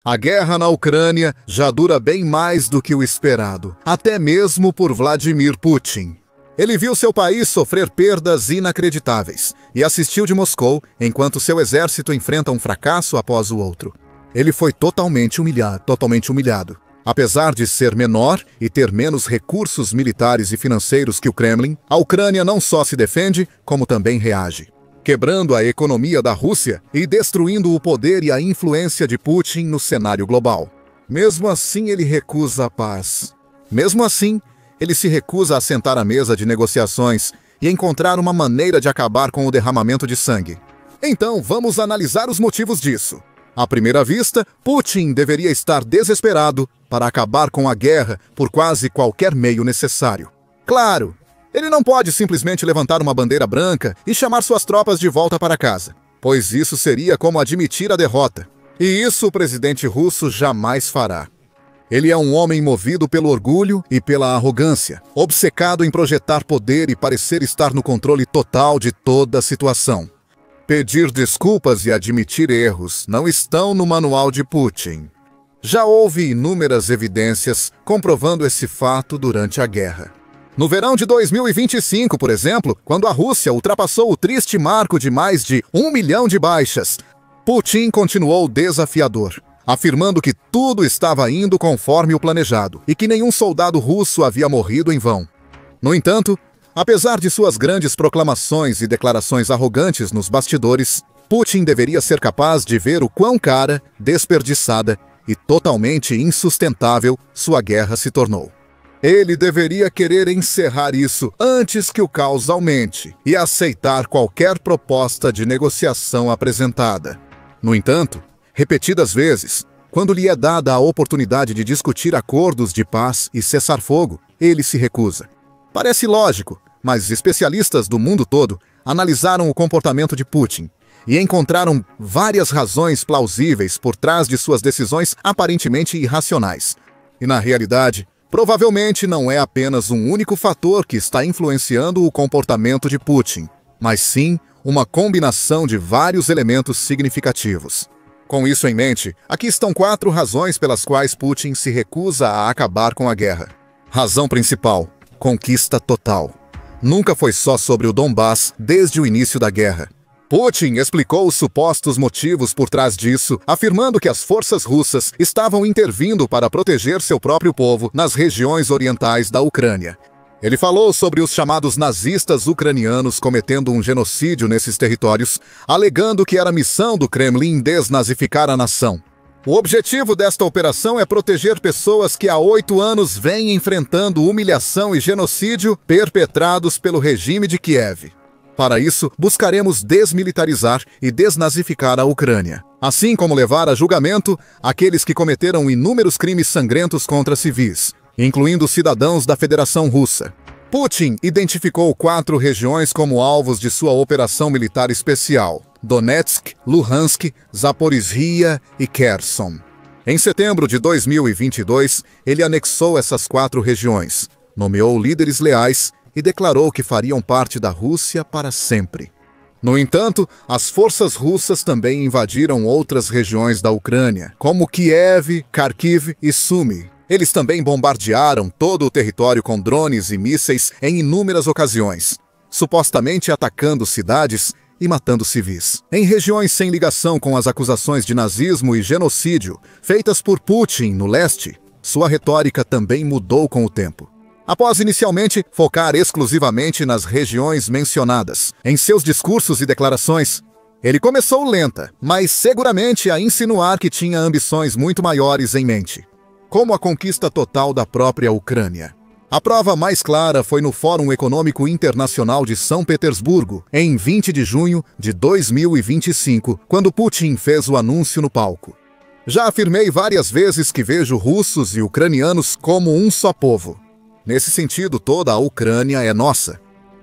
A guerra na Ucrânia já dura bem mais do que o esperado, até mesmo por Vladimir Putin. Ele viu seu país sofrer perdas inacreditáveis e assistiu de Moscou enquanto seu exército enfrenta um fracasso após o outro. Ele foi totalmente humilhado. Apesar de ser menor e ter menos recursos militares e financeiros que o Kremlin, a Ucrânia não só se defende, como também reage, quebrando a economia da Rússia e destruindo o poder e a influência de Putin no cenário global. Mesmo assim, ele recusa a paz. Mesmo assim, ele se recusa a sentar à mesa de negociações e encontrar uma maneira de acabar com o derramamento de sangue. Então, vamos analisar os motivos disso. À primeira vista, Putin deveria estar desesperado para acabar com a guerra por quase qualquer meio necessário. Claro, ele não pode simplesmente levantar uma bandeira branca e chamar suas tropas de volta para casa, pois isso seria como admitir a derrota. E isso o presidente russo jamais fará. Ele é um homem movido pelo orgulho e pela arrogância, obcecado em projetar poder e parecer estar no controle total de toda a situação. Pedir desculpas e admitir erros não estão no manual de Putin. Já houve inúmeras evidências comprovando esse fato durante a guerra. No verão de 2025, por exemplo, quando a Rússia ultrapassou o triste marco de mais de 1 milhão de baixas, Putin continuou desafiador, afirmando que tudo estava indo conforme o planejado e que nenhum soldado russo havia morrido em vão. No entanto, apesar de suas grandes proclamações e declarações arrogantes nos bastidores, Putin deveria ser capaz de ver o quão cara, desperdiçada e totalmente insustentável sua guerra se tornou. Ele deveria querer encerrar isso antes que o caos aumente e aceitar qualquer proposta de negociação apresentada. No entanto, repetidas vezes, quando lhe é dada a oportunidade de discutir acordos de paz e cessar-fogo, ele se recusa. Parece lógico, mas especialistas do mundo todo analisaram o comportamento de Putin e encontraram várias razões plausíveis por trás de suas decisões aparentemente irracionais. E na realidade, provavelmente não é apenas um único fator que está influenciando o comportamento de Putin, mas sim uma combinação de vários elementos significativos. Com isso em mente, aqui estão 4 razões pelas quais Putin se recusa a acabar com a guerra. Razão principal: conquista total. Nunca foi só sobre o Donbass desde o início da guerra. Putin explicou os supostos motivos por trás disso, afirmando que as forças russas estavam intervindo para proteger seu próprio povo nas regiões orientais da Ucrânia. Ele falou sobre os chamados nazistas ucranianos cometendo um genocídio nesses territórios, alegando que era missão do Kremlin desnazificar a nação. O objetivo desta operação é proteger pessoas que há 8 anos vêm enfrentando humilhação e genocídio perpetrados pelo regime de Kiev. Para isso, buscaremos desmilitarizar e desnazificar a Ucrânia, assim como levar a julgamento aqueles que cometeram inúmeros crimes sangrentos contra civis, incluindo cidadãos da Federação Russa. Putin identificou 4 regiões como alvos de sua operação militar especial: Donetsk, Luhansk, Zaporizhia e Kherson. Em setembro de 2022, ele anexou essas 4 regiões, nomeou líderes leais e declarou que fariam parte da Rússia para sempre. No entanto, as forças russas também invadiram outras regiões da Ucrânia, como Kiev, Kharkiv e Sumy. Eles também bombardearam todo o território com drones e mísseis em inúmeras ocasiões, supostamente atacando cidades e matando civis. Em regiões sem ligação com as acusações de nazismo e genocídio feitas por Putin no leste, sua retórica também mudou com o tempo. Após inicialmente focar exclusivamente nas regiões mencionadas, em seus discursos e declarações, ele começou lenta, mas seguramente a insinuar que tinha ambições muito maiores em mente, como a conquista total da própria Ucrânia. A prova mais clara foi no Fórum Econômico Internacional de São Petersburgo, em 20 de junho de 2025, quando Putin fez o anúncio no palco. Já afirmei várias vezes que vejo russos e ucranianos como um só povo. Nesse sentido, toda a Ucrânia é nossa.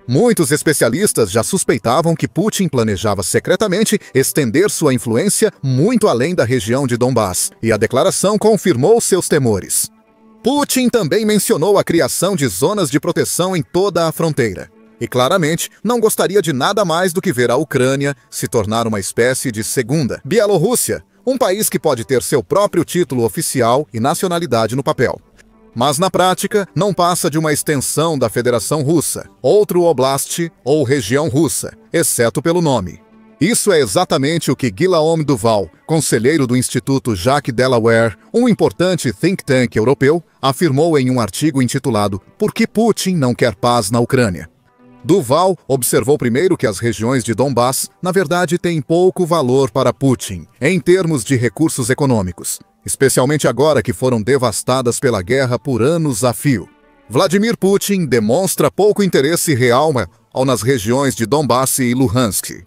Muitos especialistas já suspeitavam que Putin planejava secretamente estender sua influência muito além da região de Donbass, e a declaração confirmou seus temores. Putin também mencionou a criação de zonas de proteção em toda a fronteira, e claramente não gostaria de nada mais do que ver a Ucrânia se tornar uma espécie de segunda Bielorrússia, um país que pode ter seu próprio título oficial e nacionalidade no papel. Mas na prática, não passa de uma extensão da Federação Russa, outro oblast ou região russa, exceto pelo nome. Isso é exatamente o que Guillaume Duval, conselheiro do Instituto Jacques Delaware, um importante think tank europeu, afirmou em um artigo intitulado "Por que Putin não quer paz na Ucrânia?". Duval observou primeiro que as regiões de Donbass, na verdade, têm pouco valor para Putin, em termos de recursos econômicos, especialmente agora que foram devastadas pela guerra por anos a fio. Vladimir Putin demonstra pouco interesse real nas regiões de Donbass e Luhansk.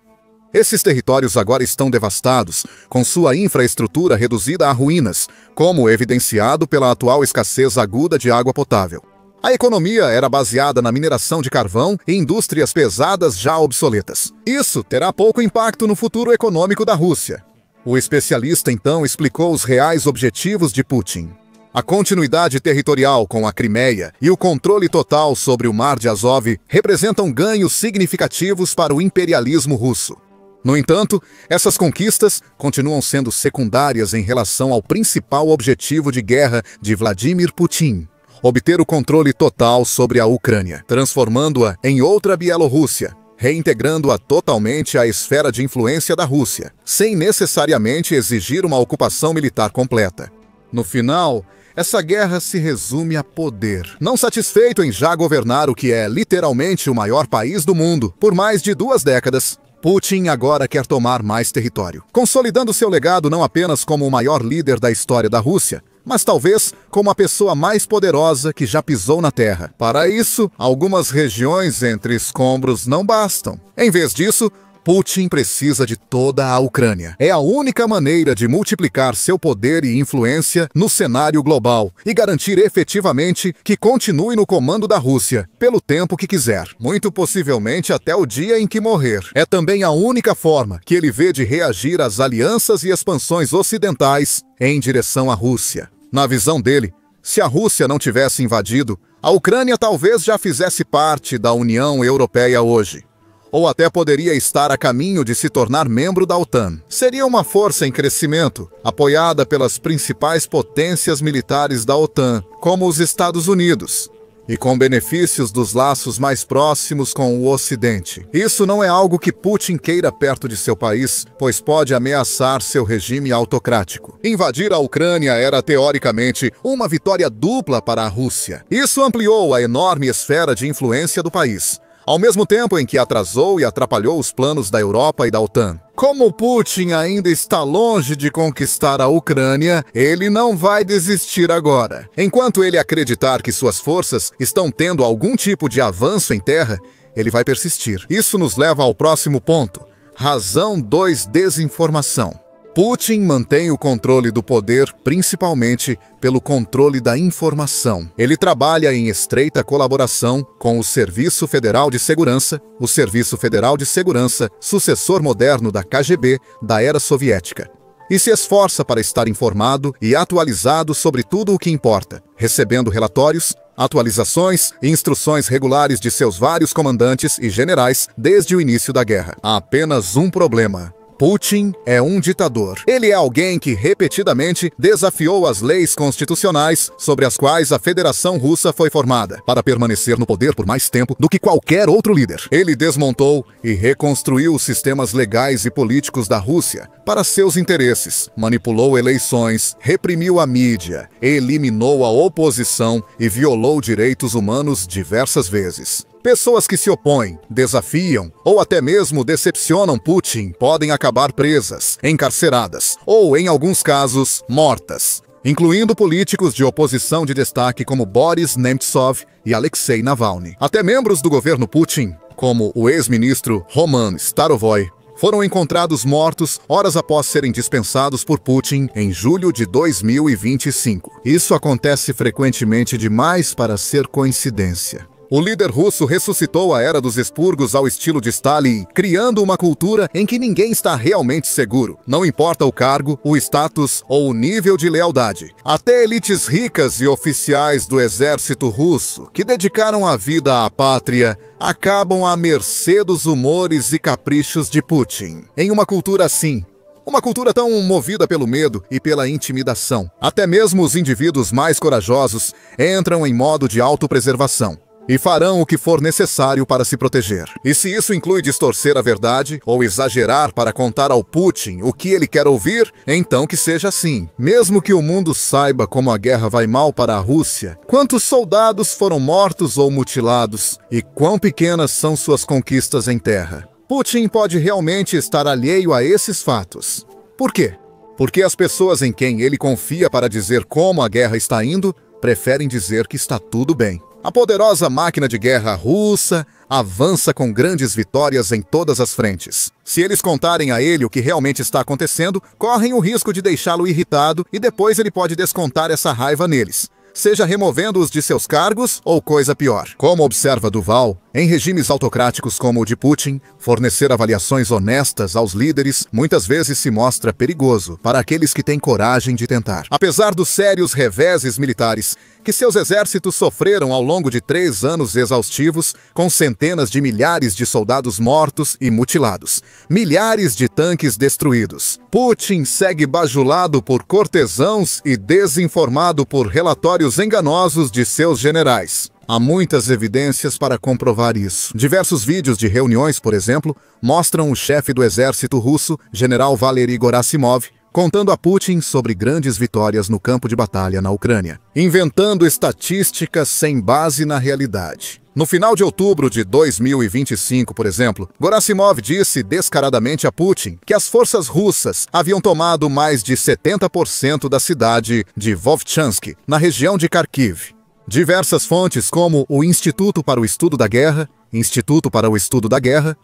Esses territórios agora estão devastados, com sua infraestrutura reduzida a ruínas, como evidenciado pela atual escassez aguda de água potável. A economia era baseada na mineração de carvão e indústrias pesadas já obsoletas. Isso terá pouco impacto no futuro econômico da Rússia. O especialista então explicou os reais objetivos de Putin. A continuidade territorial com a Crimeia e o controle total sobre o Mar de Azov representam ganhos significativos para o imperialismo russo. No entanto, essas conquistas continuam sendo secundárias em relação ao principal objetivo de guerra de Vladimir Putin: obter o controle total sobre a Ucrânia, transformando-a em outra Bielorrússia, reintegrando-a totalmente à esfera de influência da Rússia, sem necessariamente exigir uma ocupação militar completa. No final, essa guerra se resume a poder. Não satisfeito em já governar o que é literalmente o maior país do mundo por mais de 2 décadas, Putin agora quer tomar mais território, consolidando seu legado não apenas como o maior líder da história da Rússia, mas talvez como a pessoa mais poderosa que já pisou na Terra. Para isso, algumas regiões entre escombros não bastam. Em vez disso, Putin precisa de toda a Ucrânia. É a única maneira de multiplicar seu poder e influência no cenário global e garantir efetivamente que continue no comando da Rússia, pelo tempo que quiser, muito possivelmente até o dia em que morrer. É também a única forma que ele vê de reagir às alianças e expansões ocidentais em direção à Rússia. Na visão dele, se a Rússia não tivesse invadido, a Ucrânia talvez já fizesse parte da União Europeia hoje, ou até poderia estar a caminho de se tornar membro da OTAN. Seria uma força em crescimento, apoiada pelas principais potências militares da OTAN, como os Estados Unidos, e com benefícios dos laços mais próximos com o Ocidente. Isso não é algo que Putin queira perto de seu país, pois pode ameaçar seu regime autocrático. Invadir a Ucrânia era, teoricamente, uma vitória dupla para a Rússia. Isso ampliou a enorme esfera de influência do país, ao mesmo tempo em que atrasou e atrapalhou os planos da Europa e da OTAN. Como Putin ainda está longe de conquistar a Ucrânia, ele não vai desistir agora. Enquanto ele acreditar que suas forças estão tendo algum tipo de avanço em terra, ele vai persistir. Isso nos leva ao próximo ponto. Razão 2: desinformação. Putin mantém o controle do poder principalmente pelo controle da informação. Ele trabalha em estreita colaboração com o Serviço Federal de Segurança, o Serviço Federal de Segurança, sucessor moderno da KGB da era soviética, e se esforça para estar informado e atualizado sobre tudo o que importa, recebendo relatórios, atualizações e instruções regulares de seus vários comandantes e generais desde o início da guerra. Há apenas um problema: Putin é um ditador. Ele é alguém que repetidamente desafiou as leis constitucionais sobre as quais a Federação Russa foi formada, para permanecer no poder por mais tempo do que qualquer outro líder. Ele desmontou e reconstruiu os sistemas legais e políticos da Rússia para seus interesses, manipulou eleições, reprimiu a mídia, eliminou a oposição e violou direitos humanos diversas vezes. Pessoas que se opõem, desafiam ou até mesmo decepcionam Putin podem acabar presas, encarceradas ou, em alguns casos, mortas, incluindo políticos de oposição de destaque como Boris Nemtsov e Alexei Navalny. Até membros do governo Putin, como o ex-ministro Roman Starovoy, foram encontrados mortos horas após serem dispensados por Putin em julho de 2025. Isso acontece frequentemente demais para ser coincidência. O líder russo ressuscitou a era dos expurgos ao estilo de Stalin, criando uma cultura em que ninguém está realmente seguro. Não importa o cargo, o status ou o nível de lealdade. Até elites ricas e oficiais do exército russo, que dedicaram a vida à pátria, acabam à mercê dos humores e caprichos de Putin. Em uma cultura assim, Uma cultura tão movida pelo medo e pela intimidação. Até mesmo os indivíduos mais corajosos entram em modo de autopreservação e farão o que for necessário para se proteger. E se isso inclui distorcer a verdade ou exagerar para contar ao Putin o que ele quer ouvir, então que seja assim. Mesmo que o mundo saiba como a guerra vai mal para a Rússia, quantos soldados foram mortos ou mutilados e quão pequenas são suas conquistas em terra. Putin pode realmente estar alheio a esses fatos. Por quê? Porque as pessoas em quem ele confia para dizer como a guerra está indo, preferem dizer que está tudo bem. A poderosa máquina de guerra russa avança com grandes vitórias em todas as frentes. Se eles contarem a ele o que realmente está acontecendo, correm o risco de deixá-lo irritado e depois ele pode descontar essa raiva neles, seja removendo-os de seus cargos ou coisa pior. Como observa Duval, em regimes autocráticos como o de Putin, fornecer avaliações honestas aos líderes muitas vezes se mostra perigoso para aqueles que têm coragem de tentar. Apesar dos sérios reveses militares que seus exércitos sofreram ao longo de 3 anos exaustivos, com centenas de milhares de soldados mortos e mutilados, milhares de tanques destruídos, Putin segue bajulado por cortesãos e desinformado por relatórios enganosos de seus generais. Há muitas evidências para comprovar isso. Diversos vídeos de reuniões, por exemplo, mostram o chefe do exército russo, general Valery Gerasimov, contando a Putin sobre grandes vitórias no campo de batalha na Ucrânia, inventando estatísticas sem base na realidade. No final de outubro de 2025, por exemplo, Gerasimov disse descaradamente a Putin que as forças russas haviam tomado mais de 70% da cidade de Vovchansk, na região de Kharkiv. Diversas fontes, como o Instituto para o Estudo da Guerra,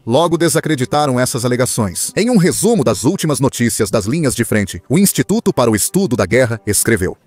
logo desacreditaram essas alegações. Em um resumo das últimas notícias das linhas de frente, o Instituto para o Estudo da Guerra escreveu: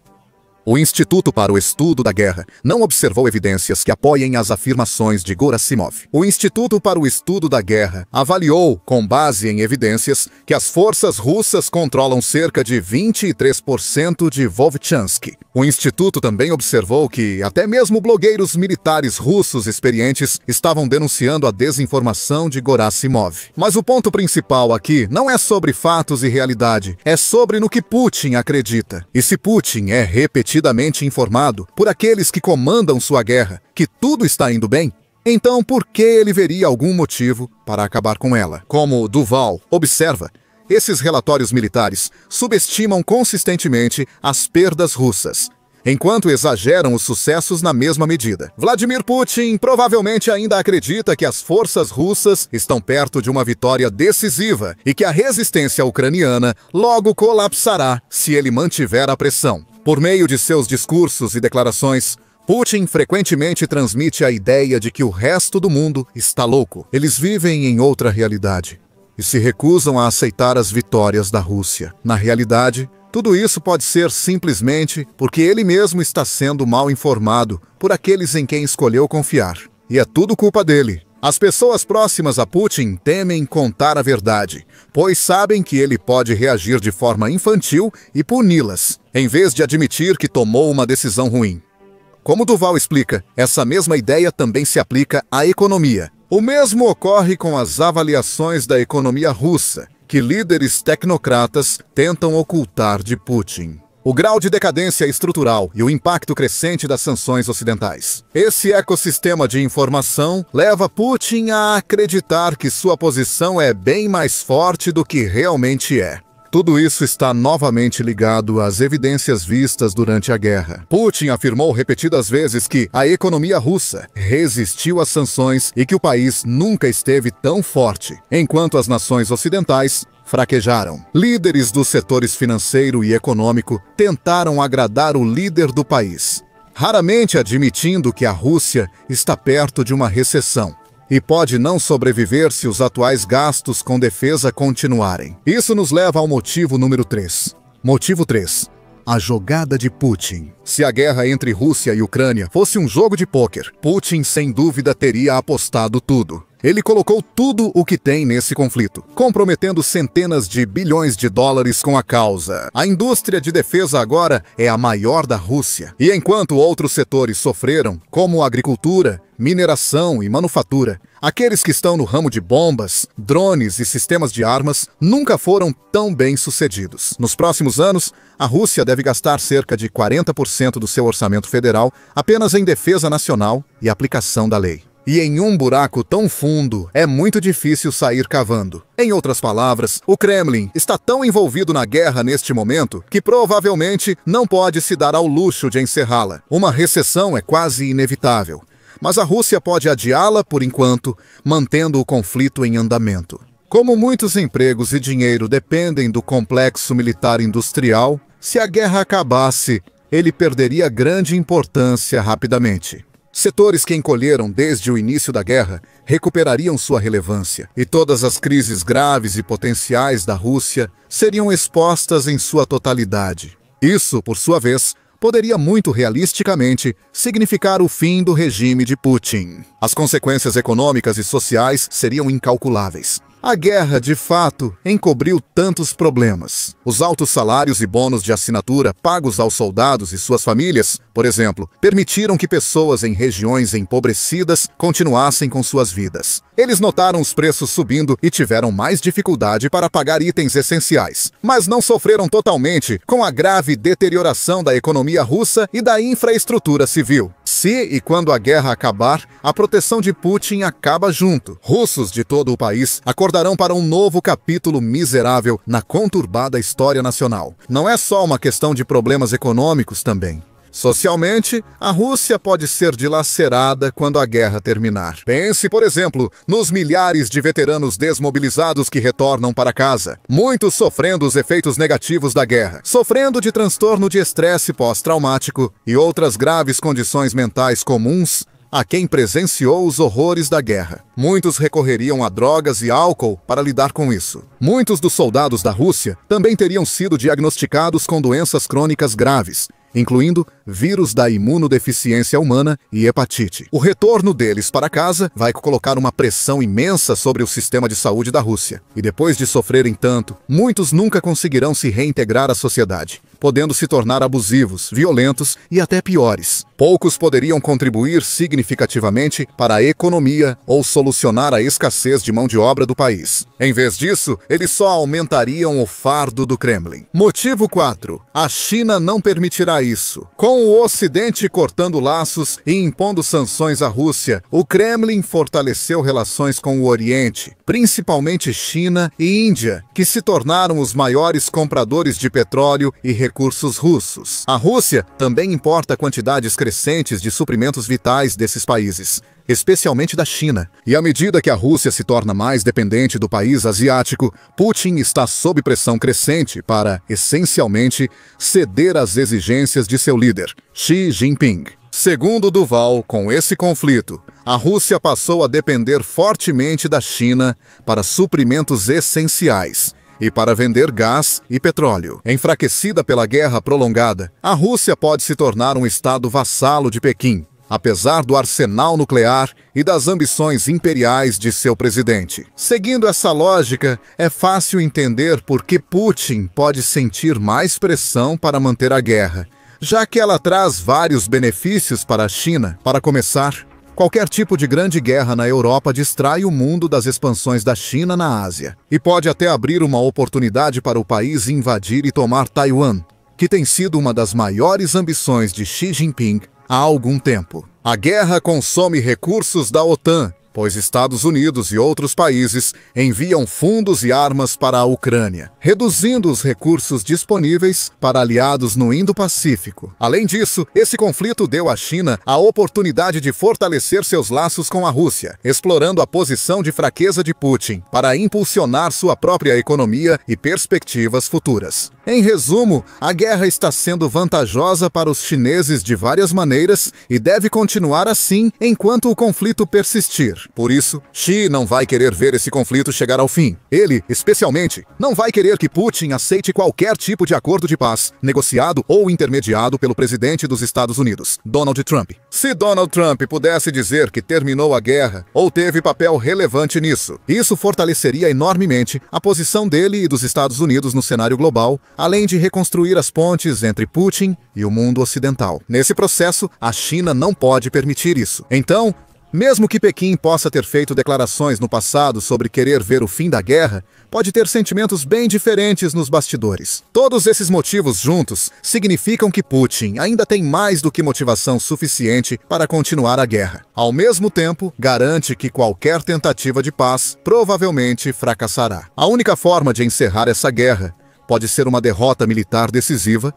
o Instituto para o Estudo da Guerra não observou evidências que apoiem as afirmações de Gerasimov. O Instituto para o Estudo da Guerra avaliou, com base em evidências, que as forças russas controlam cerca de 23% de Vovchansk. O Instituto também observou que até mesmo blogueiros militares russos experientes estavam denunciando a desinformação de Gerasimov. Mas o ponto principal aqui não é sobre fatos e realidade, é sobre no que Putin acredita. E se Putin é repetidamente informado por aqueles que comandam sua guerra que tudo está indo bem, então por que ele veria algum motivo para acabar com ela? Como Duval observa, esses relatórios militares subestimam consistentemente as perdas russas, enquanto exageram os sucessos na mesma medida. Vladimir Putin provavelmente ainda acredita que as forças russas estão perto de uma vitória decisiva e que a resistência ucraniana logo colapsará se ele mantiver a pressão. Por meio de seus discursos e declarações, Putin frequentemente transmite a ideia de que o resto do mundo está louco. Eles vivem em outra realidade e se recusam a aceitar as vitórias da Rússia. Na realidade, tudo isso pode ser simplesmente porque ele mesmo está sendo mal informado por aqueles em quem escolheu confiar. E é tudo culpa dele. As pessoas próximas a Putin temem contar a verdade, pois sabem que ele pode reagir de forma infantil e puni-las, em vez de admitir que tomou uma decisão ruim. Como Duval explica, essa mesma ideia também se aplica à economia. O mesmo ocorre com as avaliações da economia russa, que líderes tecnocratas tentam ocultar de Putin. O grau de decadência estrutural e o impacto crescente das sanções ocidentais. Esse ecossistema de informação leva Putin a acreditar que sua posição é bem mais forte do que realmente é. Tudo isso está novamente ligado às evidências vistas durante a guerra. Putin afirmou repetidas vezes que a economia russa resistiu às sanções e que o país nunca esteve tão forte, enquanto as nações ocidentais fraquejaram. Líderes dos setores financeiro e econômico tentaram agradar o líder do país, raramente admitindo que a Rússia está perto de uma recessão e pode não sobreviver se os atuais gastos com defesa continuarem. Isso nos leva ao motivo número 3. Motivo 3. A jogada de Putin. Se a guerra entre Rússia e Ucrânia fosse um jogo de pôquer, Putin sem dúvida teria apostado tudo. Ele colocou tudo o que tem nesse conflito, comprometendo centenas de bilhões de dólares com a causa. A indústria de defesa agora é a maior da Rússia. E enquanto outros setores sofreram, como agricultura, mineração e manufatura, Aqueles que estão no ramo de bombas, drones e sistemas de armas nunca foram tão bem sucedidos. Nos próximos anos, a Rússia deve gastar cerca de 40% do seu orçamento federal apenas em defesa nacional e aplicação da lei. E em um buraco tão fundo, é muito difícil sair cavando. Em outras palavras, o Kremlin está tão envolvido na guerra neste momento que provavelmente não pode se dar ao luxo de encerrá-la. Uma recessão é quase inevitável. Mas a Rússia pode adiá-la por enquanto, mantendo o conflito em andamento. Como muitos empregos e dinheiro dependem do complexo militar industrial, se a guerra acabasse, ele perderia grande importância rapidamente. Setores que encolheram desde o início da guerra recuperariam sua relevância, e todas as crises graves e potenciais da Rússia seriam expostas em sua totalidade. Isso, por sua vez, poderia muito realisticamente significar o fim do regime de Putin. As consequências econômicas e sociais seriam incalculáveis. A guerra, de fato, encobriu tantos problemas. Os altos salários e bônus de assinatura pagos aos soldados e suas famílias, por exemplo, permitiram que pessoas em regiões empobrecidas continuassem com suas vidas. Eles notaram os preços subindo e tiveram mais dificuldade para pagar itens essenciais, mas não sofreram totalmente com a grave deterioração da economia russa e da infraestrutura civil. Se e quando a guerra acabar, a proteção de Putin acaba junto. Russos de todo o país acordarão para um novo capítulo miserável na conturbada história nacional. Não é só uma questão de problemas econômicos também. Socialmente, a Rússia pode ser dilacerada quando a guerra terminar. Pense, por exemplo, nos milhares de veteranos desmobilizados que retornam para casa, muitos sofrendo os efeitos negativos da guerra, sofrendo de transtorno de estresse pós-traumático e outras graves condições mentais comuns a quem presenciou os horrores da guerra. Muitos recorreriam a drogas e álcool para lidar com isso. Muitos dos soldados da Rússia também teriam sido diagnosticados com doenças crônicas graves, incluindo vírus da imunodeficiência humana e hepatite. O retorno deles para casa vai colocar uma pressão imensa sobre o sistema de saúde da Rússia. E depois de sofrerem tanto, muitos nunca conseguirão se reintegrar à sociedade, podendo se tornar abusivos, violentos e até piores. Poucos poderiam contribuir significativamente para a economia ou solucionar a escassez de mão de obra do país. Em vez disso, eles só aumentariam o fardo do Kremlin. Motivo 4. A China não permitirá isso. Com o Ocidente cortando laços e impondo sanções à Rússia, o Kremlin fortaleceu relações com o Oriente, principalmente China e Índia, que se tornaram os maiores compradores de petróleo e recursos russos. A Rússia também importa quantidades crescentes de suprimentos vitais desses países, especialmente da China. E à medida que a Rússia se torna mais dependente do país asiático, Putin está sob pressão crescente para, essencialmente, ceder às exigências de seu líder, Xi Jinping. Segundo Duval, com esse conflito, a Rússia passou a depender fortemente da China para suprimentos essenciais e para vender gás e petróleo. Enfraquecida pela guerra prolongada, a Rússia pode se tornar um estado vassalo de Pequim, apesar do arsenal nuclear e das ambições imperiais de seu presidente. Seguindo essa lógica, é fácil entender por que Putin pode sentir mais pressão para manter a guerra, já que ela traz vários benefícios para a China. Para começar, qualquer tipo de grande guerra na Europa distrai o mundo das expansões da China na Ásia, e pode até abrir uma oportunidade para o país invadir e tomar Taiwan, que tem sido uma das maiores ambições de Xi Jinping há algum tempo. A guerra consome recursos da OTAN, pois Estados Unidos e outros países enviam fundos e armas para a Ucrânia, reduzindo os recursos disponíveis para aliados no Indo-Pacífico. Além disso, esse conflito deu à China a oportunidade de fortalecer seus laços com a Rússia, explorando a posição de fraqueza de Putin para impulsionar sua própria economia e perspectivas futuras. Em resumo, a guerra está sendo vantajosa para os chineses de várias maneiras e deve continuar assim enquanto o conflito persistir. Por isso, Xi não vai querer ver esse conflito chegar ao fim. Ele, especialmente, não vai querer que Putin aceite qualquer tipo de acordo de paz, negociado ou intermediado pelo presidente dos Estados Unidos, Donald Trump. Se Donald Trump pudesse dizer que terminou a guerra ou teve papel relevante nisso, isso fortaleceria enormemente a posição dele e dos Estados Unidos no cenário global, além de reconstruir as pontes entre Putin e o mundo ocidental. Nesse processo, a China não pode permitir isso. Então, Mesmo que Pequim possa ter feito declarações no passado sobre querer ver o fim da guerra, pode ter sentimentos bem diferentes nos bastidores. Todos esses motivos juntos significam que Putin ainda tem mais do que motivação suficiente para continuar a guerra. Ao mesmo tempo, garante que qualquer tentativa de paz provavelmente fracassará. A única forma de encerrar essa guerra pode ser uma derrota militar decisiva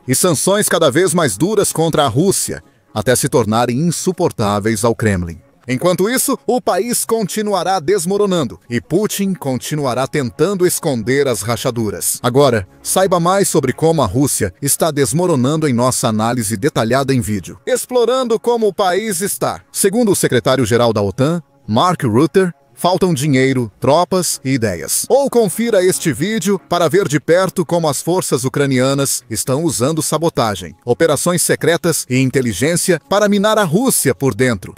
e sanções cada vez mais duras contra a Rússia, até se tornarem insuportáveis ao Kremlin. Enquanto isso, o país continuará desmoronando e Putin continuará tentando esconder as rachaduras. Agora, saiba mais sobre como a Rússia está desmoronando em nossa análise detalhada em vídeo. Explorando como o país está. Segundo o secretário-geral da OTAN, Mark Rutte, faltam dinheiro, tropas e ideias. Ou confira este vídeo para ver de perto como as forças ucranianas estão usando sabotagem, operações secretas e inteligência para minar a Rússia por dentro.